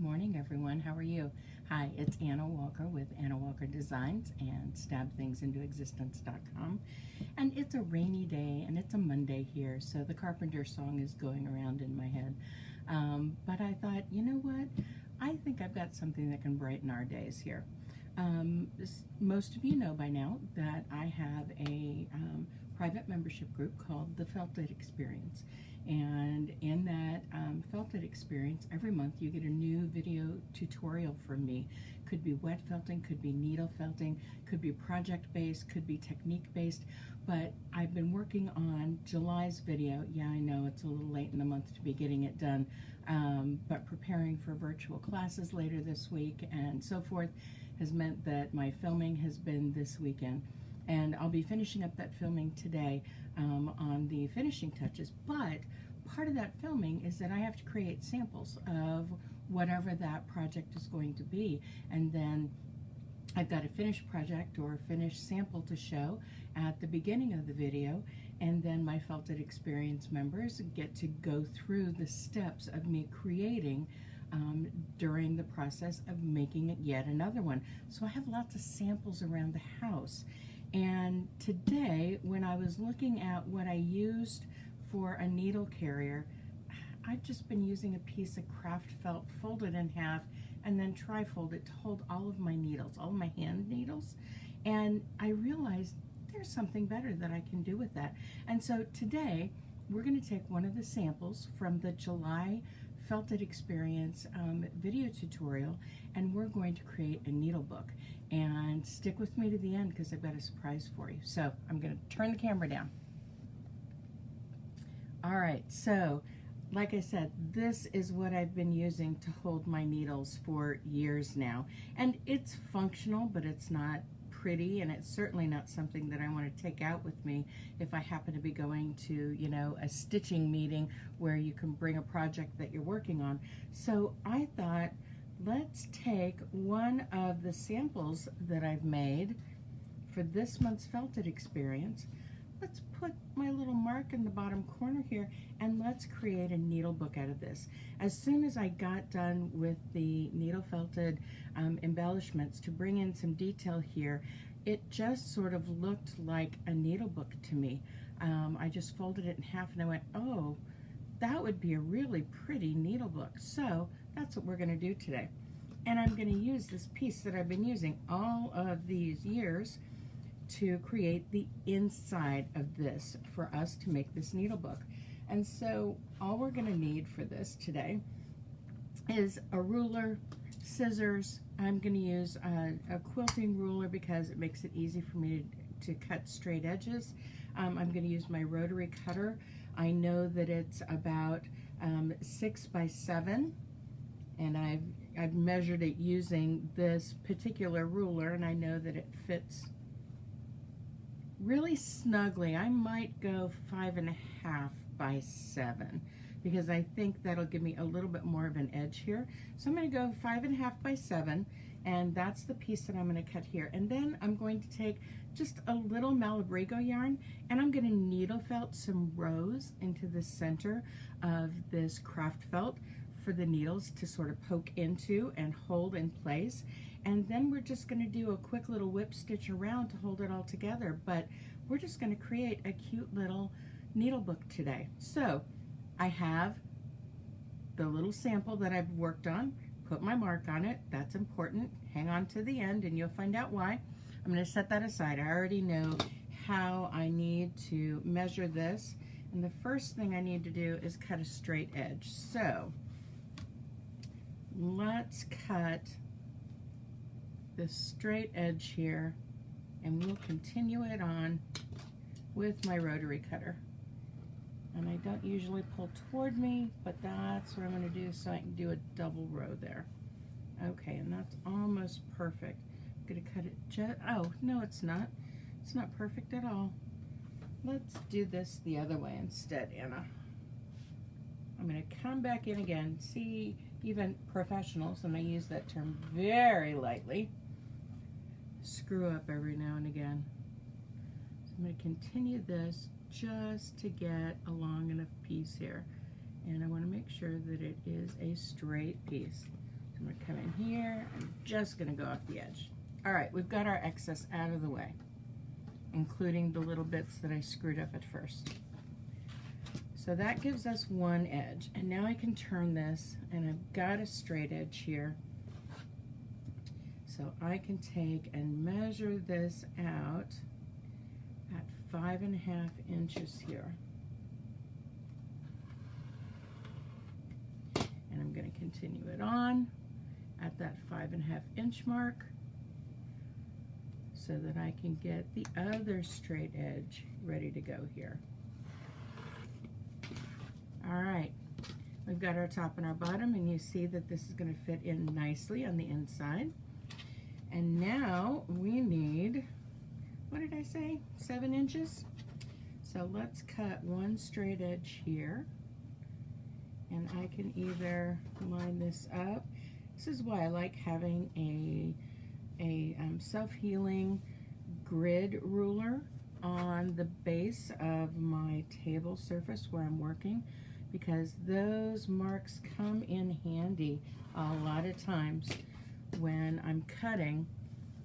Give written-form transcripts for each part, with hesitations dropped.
morning, everyone. How are you? Hi, it's Anna Walker with Anna Walker Designs and StabThingsIntoExistence.com. And it's a rainy day and it's a Monday here, so the Carpenter song is going around in my head. But I thought, you know what? I think I've got something that can brighten our days here. Most of you know by now that I have a private membership group called the Felt It Experience. And in that Felt It Experience, every month you get a new video tutorial from me. Could be wet felting, could be needle felting, could be project-based, could be technique-based. But I've been working on July's video. Yeah, I know it's a little late in the month to be getting it done, but preparing for virtual classes later this week and so forth has meant that my filming has been this weekend. And I'll be finishing up that filming today on the finishing touches. But part of that filming is that I have to create samples of whatever that project is going to be. And then I've got a finished project or a finished sample to show at the beginning of the video. And then my Felt It Experience members get to go through the steps of me creating during the process of making yet another one. So I have lots of samples around the house. And today, when I was looking at what I used for a needle carrier, I've just been using a piece of craft felt, folded in half, and then tri-fold it to hold all of my needles, all of my hand needles. And I realized there's something better that I can do with that. And so today, we're going to take one of the samples from the July Felt It Experience video tutorial, and we're going to create a needle book. And stick with me to the end because I've got a surprise for you. So I'm going to turn the camera down. All right, so like I said, this is what I've been using to hold my needles for years now. And it's functional, but it's not pretty, and it's certainly not something that I want to take out with me if I happen to be going to, you know, a stitching meeting where you can bring a project that you're working on. So I thought, let's take one of the samples that I've made for this month's Felt It Experience. Let's put my little mark in the bottom corner here, and let's create a needle book out of this. As soon as I got done with the needle felted embellishments to bring in some detail here, it just sort of looked like a needle book to me. I just folded it in half and I went, oh, that would be a really pretty needle book. So that's what we're going to do today. And I'm going to use this piece that I've been using all of these years to create the inside of this for us to make this needle book. And so all we're going to need for this today is a ruler, scissors. I'm going to use a quilting ruler because it makes it easy for me to cut straight edges. I'm going to use my rotary cutter. I know that it's about 6 by 7, and I've measured it using this particular ruler, and I know that it fits really snugly. I might go 5.5 by 7 because I think that'll give me a little bit more of an edge here. So I'm going to go 5.5 by 7, and that's the piece that I'm going to cut here. And then I'm going to take just a little Malabrigo yarn, and I'm going to needle felt some rows into the center of this craft felt for the needles to sort of poke into and hold in place. And then we're just going to do a quick little whip stitch around to hold it all together. But we're just going to create a cute little needle book today. So I have the little sample that I've worked on, put my mark on it. That's important. Hang on to the end and you'll find out why. I'm going to set that aside. I already know how I need to measure this. And the first thing I need to do is cut a straight edge. So let's cut this straight edge here, and we'll continue it on with my rotary cutter. And I don't usually pull toward me, but that's what I'm going to do so I can do a double row there. Okay, and that's almost perfect. I'm going to cut it just, oh, no it's not. It's not perfect at all. Let's do this the other way instead, Anna. I'm going to come back in again. See, even professionals, and I use that term very lightly, screw up every now and again. So I'm going to continue this just to get a long enough piece here. And I want to make sure that it is a straight piece. I'm going to come in here. I'm just going to go off the edge. All right, we've got our excess out of the way, including the little bits that I screwed up at first. So that gives us one edge. And now I can turn this, and I've got a straight edge here. So I can take and measure this out at 5.5 inches here. And I'm going to continue it on at that 5.5 inch mark so that I can get the other straight edge ready to go here. All right, we've got our top and our bottom, and you see that this is going to fit in nicely on the inside. And now we need, what did I say, 7 inches? So let's cut one straight edge here, and I can either line this up. This is why I like having a self-healing grid ruler on the base of my table surface where I'm working, because those marks come in handy a lot of times when I'm cutting,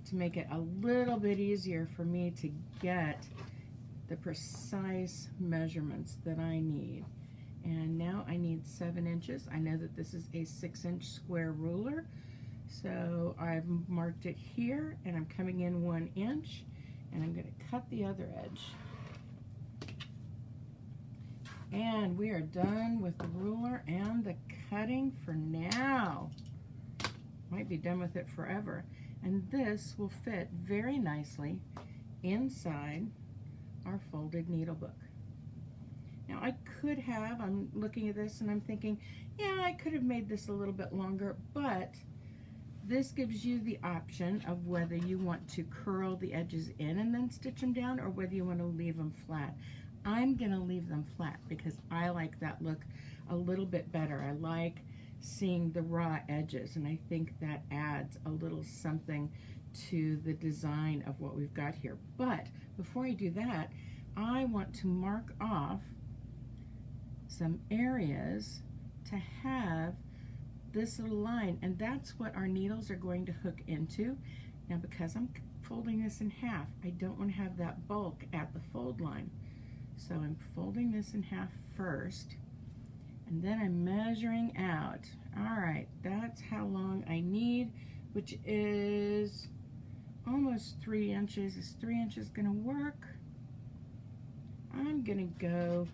to make it a little bit easier for me to get the precise measurements that I need. And now I need 7 inches. I know that this is a 6-inch square ruler, so I've marked it here, and I'm coming in 1 inch, and I'm going to cut the other edge. And we are done with the ruler and the cutting for now. Might be done with it forever. And this will fit very nicely inside our folded needle book. Now I could have, I'm looking at this and I'm thinking, yeah, I could have made this a little bit longer, but this gives you the option of whether you want to curl the edges in and then stitch them down, or whether you want to leave them flat. I'm going to leave them flat because I like that look a little bit better. I like seeing the raw edges, and I think that adds a little something to the design of what we've got here. But before I do that, I want to mark off some areas to have this little line, and that's what our needles are going to hook into. Now, because I'm folding this in half, I don't want to have that bulk at the fold line. So I'm folding this in half first, and then I'm measuring out. All right, that's how long I need, which is almost 3 inches. Is 3 inches gonna work? I'm gonna go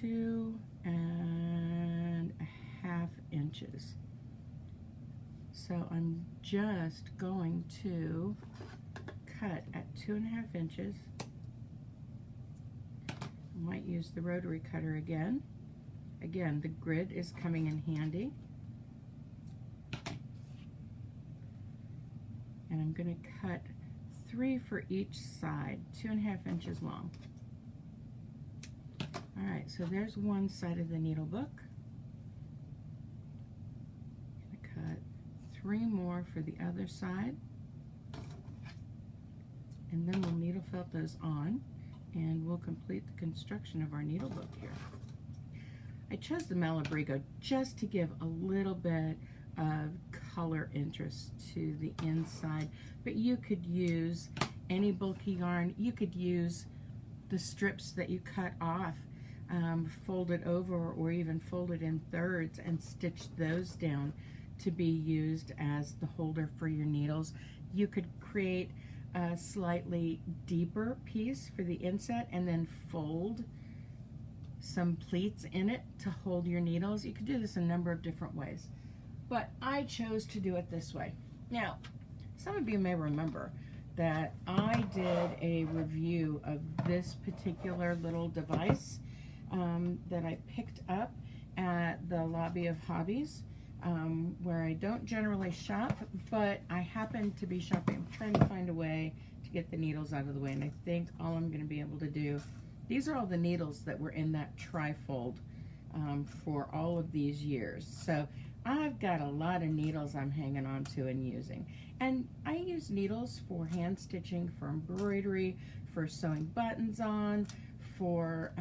2.5 inches. So I'm just going to cut at 2.5 inches. Might use the rotary cutter again. Again, the grid is coming in handy. And I'm going to cut 3 for each side, 2.5 inches long. All right, so there's one side of the needle book. I'm going to cut 3 more for the other side. And then we'll needle felt those on, and we'll complete the construction of our needle book here. I chose the Malabrigo just to give a little bit of color interest to the inside, but you could use any bulky yarn. You could use the strips that you cut off, fold it over, or even fold it in thirds and stitch those down to be used as the holder for your needles. You could create a slightly deeper piece for the inset and then fold some pleats in it to hold your needles. You could do this a number of different ways, but I chose to do it this way. Now, some of you may remember that I did a review of this particular little device that I picked up at the Lobby of Hobbies, where I don't generally shop, but I happen to be shopping. I'm trying to find a way to get the needles out of the way, and I think all I'm going to be able to do, these are all the needles that were in that trifold for all of these years. So I've got a lot of needles I'm hanging on to and using. And I use needles for hand stitching, for embroidery, for sewing buttons on, for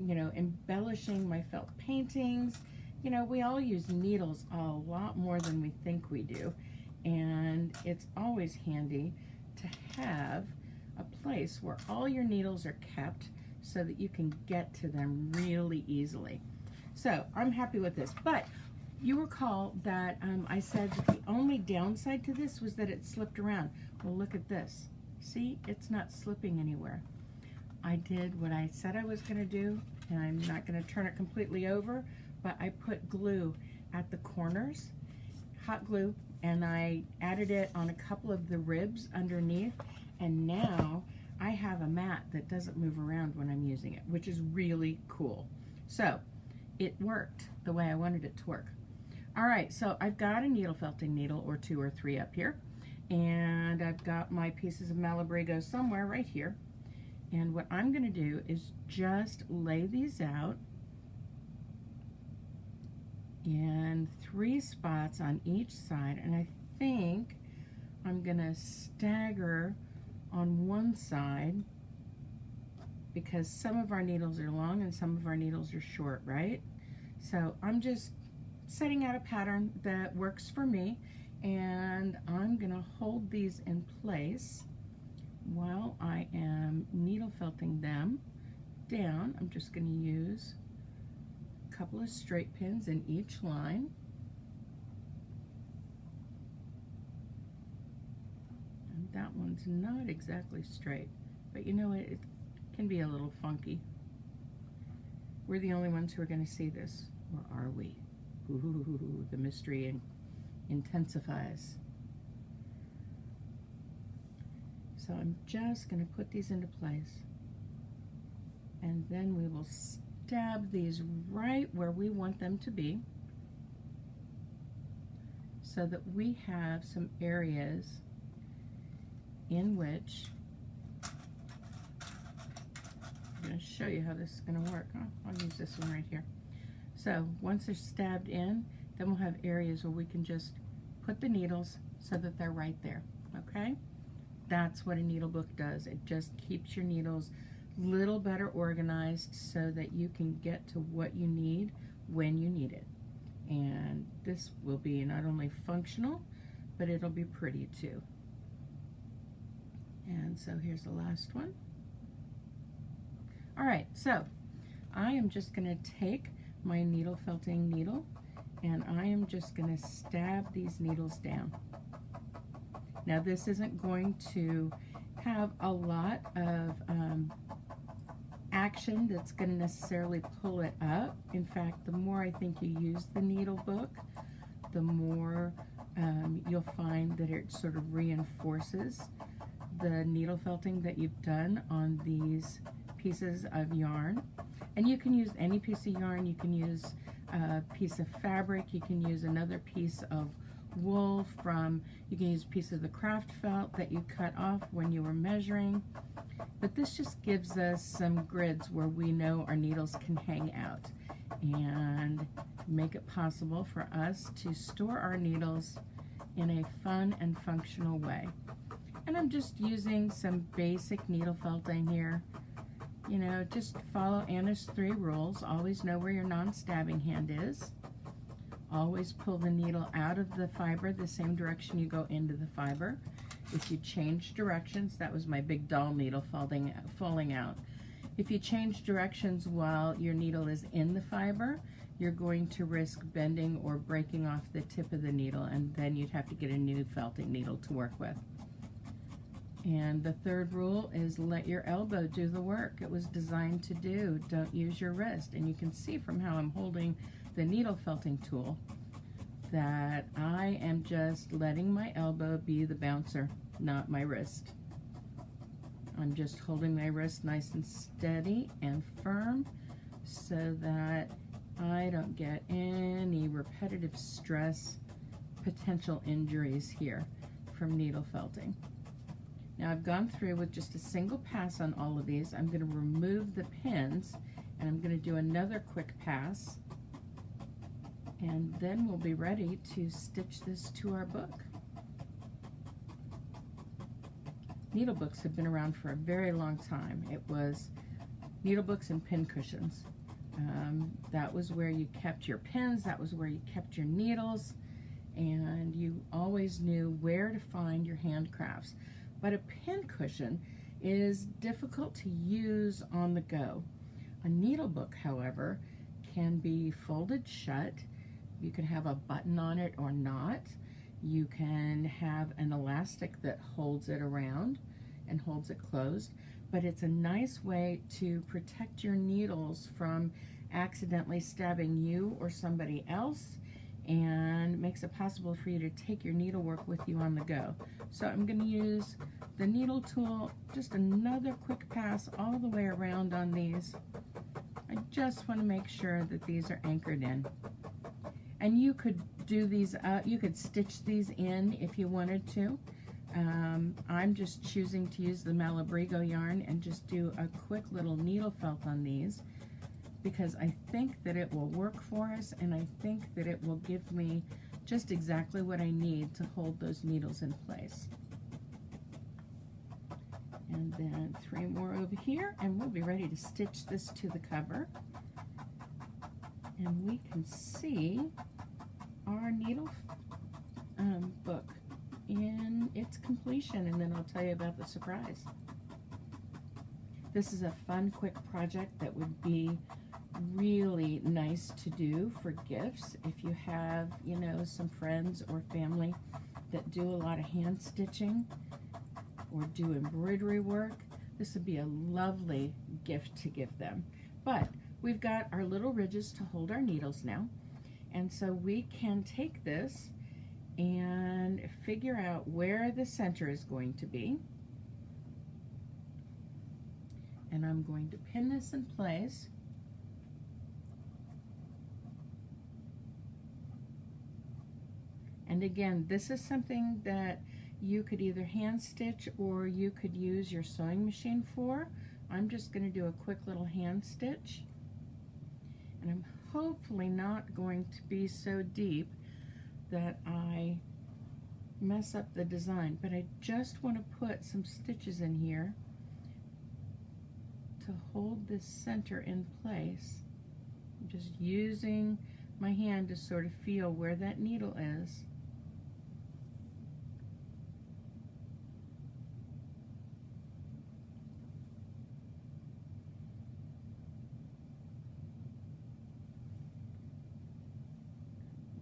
you know, embellishing my felt paintings, You know, we all use needles a lot more than we think we do, and it's always handy to have a place where all your needles are kept so that you can get to them really easily. So I'm happy with this, but you recall that I said that the only downside to this was that it slipped around. Well, look at this. See, it's not slipping anywhere. I did what I said I was going to do, and I'm not going to turn it completely over, but I put glue at the corners, hot glue, and I added it on a couple of the ribs underneath, and now I have a mat that doesn't move around when I'm using it, which is really cool. So it worked the way I wanted it to work. All right, so I've got a needle felting needle or 2 or 3 up here, and I've got my pieces of Malabrigo somewhere right here. And what I'm going to do is just lay these out in 3 spots on each side, and I think I'm going to stagger on one side because some of our needles are long and some of our needles are short, right? So I'm just setting out a pattern that works for me, and I'm going to hold these in place while I am needle felting them down. I'm just going to use a couple of straight pins in each line. And that one's not exactly straight, but you know, it can be a little funky. We're the only ones who are going to see this, or are we? Ooh, the mystery intensifies. So I'm just going to put these into place, and then we will stab these right where we want them to be so that we have some areas in which I'm going to show you how this is going to work. I'll use this one right here. So once they're stabbed in, then we'll have areas where we can just put the needles so that they're right there, okay? That's what a needle book does. It just keeps your needles a little better organized so that you can get to what you need when you need it. And this will be not only functional, but it'll be pretty too. And so here's the last one. All right, so I am just going to take my needle felting needle, and I am just going to stab these needles down. Now this isn't going to have a lot of action that's going to necessarily pull it up. In fact, the more I think you use the needle book, the more you'll find that it sort of reinforces the needle felting that you've done on these pieces of yarn. And you can use any piece of yarn. You can use a piece of fabric. You can use another piece of wool you can use a piece of the craft felt that you cut off when you were measuring. But this just gives us some grids where we know our needles can hang out and make it possible for us to store our needles in a fun and functional way. And I'm just using some basic needle felting here. You know, just follow Anna's 3 rules. Always know where your non-stabbing hand is. Always pull the needle out of the fiber the same direction you go into the fiber. If you change directions, that was my big doll needle falling out. If you change directions while your needle is in the fiber, you're going to risk bending or breaking off the tip of the needle, and then you'd have to get a new felting needle to work with. And the 3rd rule is let your elbow do the work it was designed to do. Don't use your wrist. And you can see from how I'm holding the needle felting tool that I am just letting my elbow be the bouncer, not my wrist. I'm just holding my wrist nice and steady and firm so that I don't get any repetitive stress, potential injuries here from needle felting. Now I've gone through with just a single pass on all of these. I'm going to remove the pins, and I'm going to do another quick pass, and then we'll be ready to stitch this to our book. Needle books have been around for a very long time. It was needle books and pin cushions. That was where you kept your pins, that was where you kept your needles, and you always knew where to find your handcrafts. But a pin cushion is difficult to use on the go. A needle book, however, can be folded shut. You can have a button on it or not. You can have an elastic that holds it around and holds it closed, but it's a nice way to protect your needles from accidentally stabbing you or somebody else, and makes it possible for you to take your needlework with you on the go. So I'm going to use the needle tool, just another quick pass all the way around on these. I just want to make sure that these are anchored in. And you could do these up, you could stitch these in if you wanted to. I'm just choosing to use the Malabrigo yarn and just do a quick little needle felt on these, because I think that it will work for us, and I think that it will give me just exactly what I need to hold those needles in place. And then 3 more over here, and we'll be ready to stitch this to the cover. And we can see our needle book in its completion, and then I'll tell you about the surprise. This is a fun, quick project that would be really nice to do for gifts. If you have, you know, some friends or family that do a lot of hand stitching or do embroidery work, this would be a lovely gift to give them. But we've got our little ridges to hold our needles now, and so we can take this and figure out where the center is going to be. And I'm going to pin this in place. And again, this is something that you could either hand stitch or you could use your sewing machine for. I'm just going to do a quick little hand stitch. And I'm hopefully not going to be so deep that I mess up the design, but I just want to put some stitches in here to hold this center in place. I'm just using my hand to sort of feel where that needle is.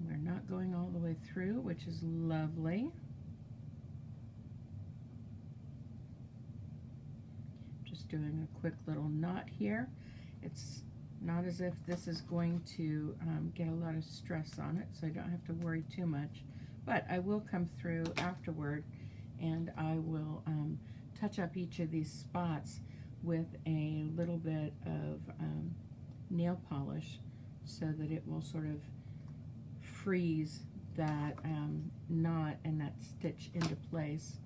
We're not going all the way through, which is lovely. Just doing a quick little knot here. It's not as if this is going to get a lot of stress on it, so I don't have to worry too much. But I will come through afterward, and I will touch up each of these spots with a little bit of nail polish so that it will sort of freeze that knot and that stitch into place.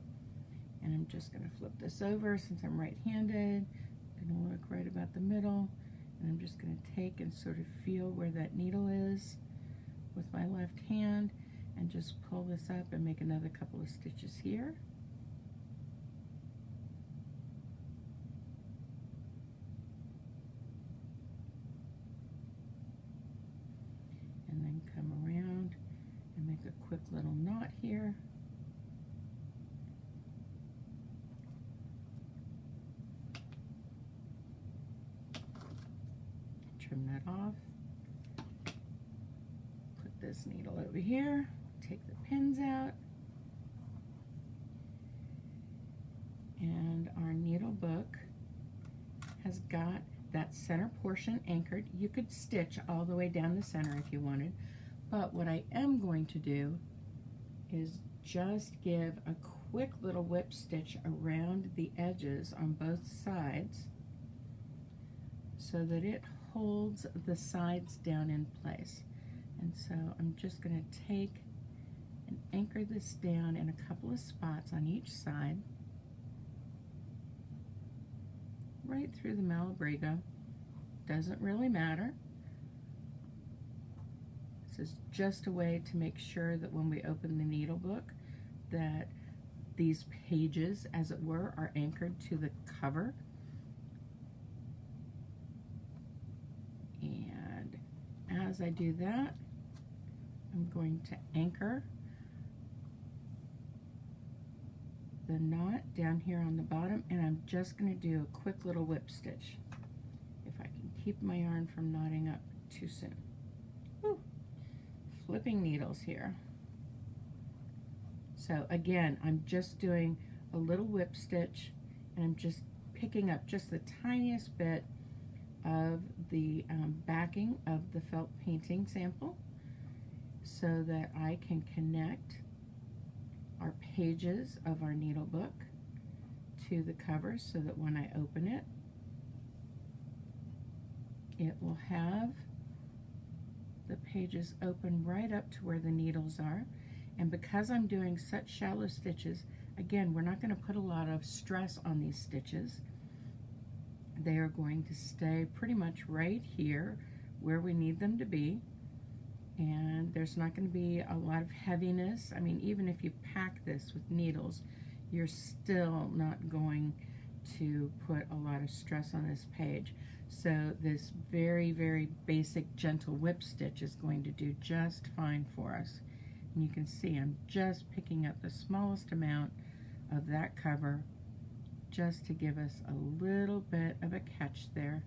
And I'm just going to flip this over since I'm right-handed. I'm going to look right about the middle, and I'm just going to take and sort of feel where that needle is with my left hand and just pull this up and make another couple of stitches here. And then come around and make a quick little knot here. Trim that off. Put this needle over here. Take the pins out. And our needle book has got that center portion anchored. You could stitch all the way down the center if you wanted, but what I am going to do is just give a quick little whip stitch around the edges on both sides so that it holds the sides down in place. And so I'm just going to take and anchor this down in a couple of spots on each side, right through the Malabrigo. Doesn't really matter. This is just a way to make sure that when we open the needle book that these pages, as it were, are anchored to the cover. And as I do that, I'm going to anchor the knot down here on the bottom, and I'm just going to do a quick little whip stitch if I can keep my yarn from knotting up too soon. Whew. Flipping needles here. So again, I'm just doing a little whip stitch, and I'm just picking up just the tiniest bit of the backing of the felt painting sample so that I can connect our pages of our needle book to the cover so that when I open it, it will have the pages open right up to where the needles are. And because I'm doing such shallow stitches, again, we're not going to put a lot of stress on these stitches. They are going to stay pretty much right here where we need them to be. And there's not going to be a lot of heaviness. I mean, even if you pack this with needles, you're still not going to put a lot of stress on this page. So this very, very basic gentle whip stitch is going to do just fine for us. And you can see I'm just picking up the smallest amount of that cover just to give us a little bit of a catch there.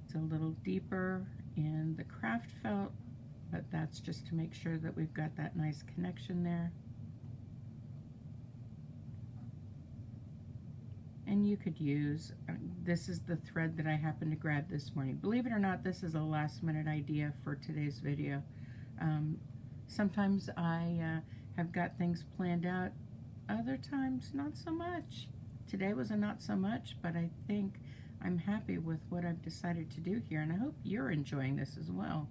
It's a little deeper in the craft felt, but that's just to make sure that we've got that nice connection there. And you could use, this is the thread that I happened to grab this morning. Believe it or not, this is a last minute idea for today's video. Sometimes I have got things planned out, other times not so much. Today was a not so much, but I think I'm happy with what I've decided to do here, and I hope you're enjoying this as well.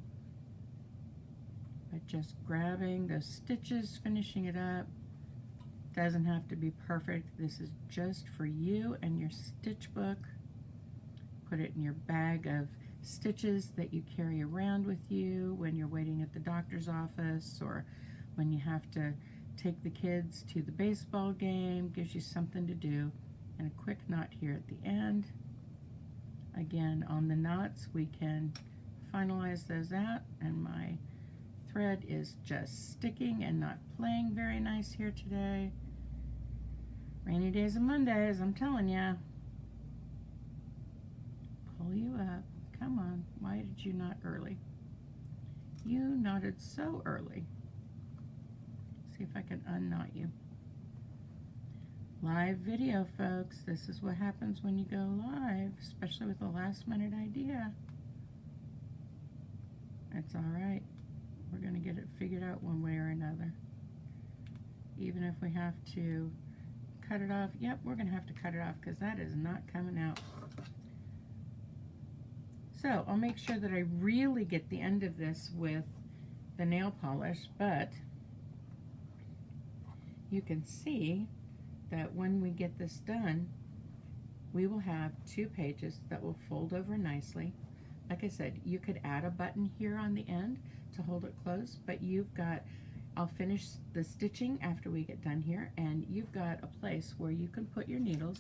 But just grabbing those stitches, finishing it up. Doesn't have to be perfect. This is just for you and your stitch book. Put it in your bag of stitches that you carry around with you when you're waiting at the doctor's office, or when you have to take the kids to the baseball game. Gives you something to do. And a quick knot here at the end. Again, on the knots, we can finalize those out, and my thread is just sticking and not playing very nice here today. Rainy days and Mondays, I'm telling ya. Pull you up. Come on, why did you knot early? You knotted so early. See if I can unknot you. Live video, folks. This is what happens when you go live, especially with a last minute idea. It's all right. We're going to get it figured out one way or another. Even if we have to cut it off. Yep, we're going to have to cut it off because that is not coming out. So I'll make sure that I really get the end of this with the nail polish, but you can see that when we get this done, we will have 2 pages that will fold over nicely. Like I said, you could add a button here on the end to hold it closed, but you've got, I'll finish the stitching after we get done here, and you've got a place where you can put your needles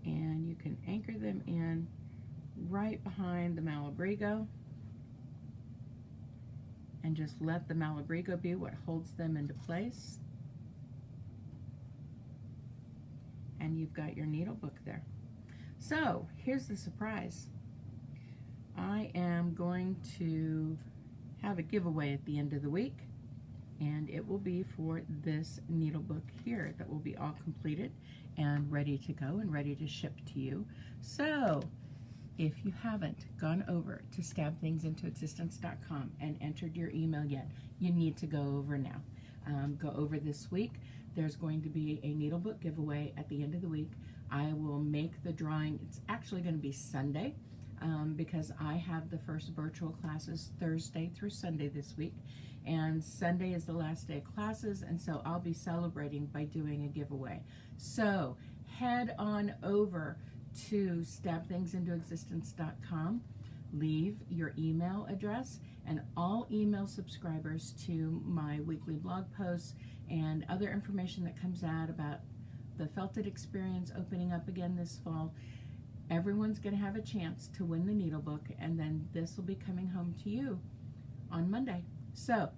and you can anchor them in right behind the Malabrigo, and just let the Malabrigo be what holds them into place. And you've got your needle book there. So here's the surprise. I am going to have a giveaway at the end of the week, and it will be for this needle book here that will be all completed and ready to go and ready to ship to you. So if you haven't gone over to stabthingsintoexistence.com and entered your email yet, you need to go over now. Go over this week. There's going to be a needlebook giveaway at the end of the week. I will make the drawing. It's actually going to be Sunday because I have the first virtual classes Thursday through Sunday this week, and Sunday is the last day of classes, and so I'll be celebrating by doing a giveaway. So head on over to stabthingsintoexistence.com, leave your email address, and all email subscribers to my weekly blog posts and other information that comes out about the Felted experience opening up again this fall, Everyone's going to have a chance to win the needle book, and then this will be coming home to you on Monday. So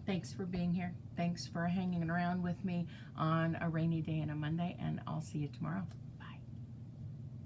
thanks for being here. Thanks for hanging around with me on a rainy day and a Monday, and I'll see you tomorrow.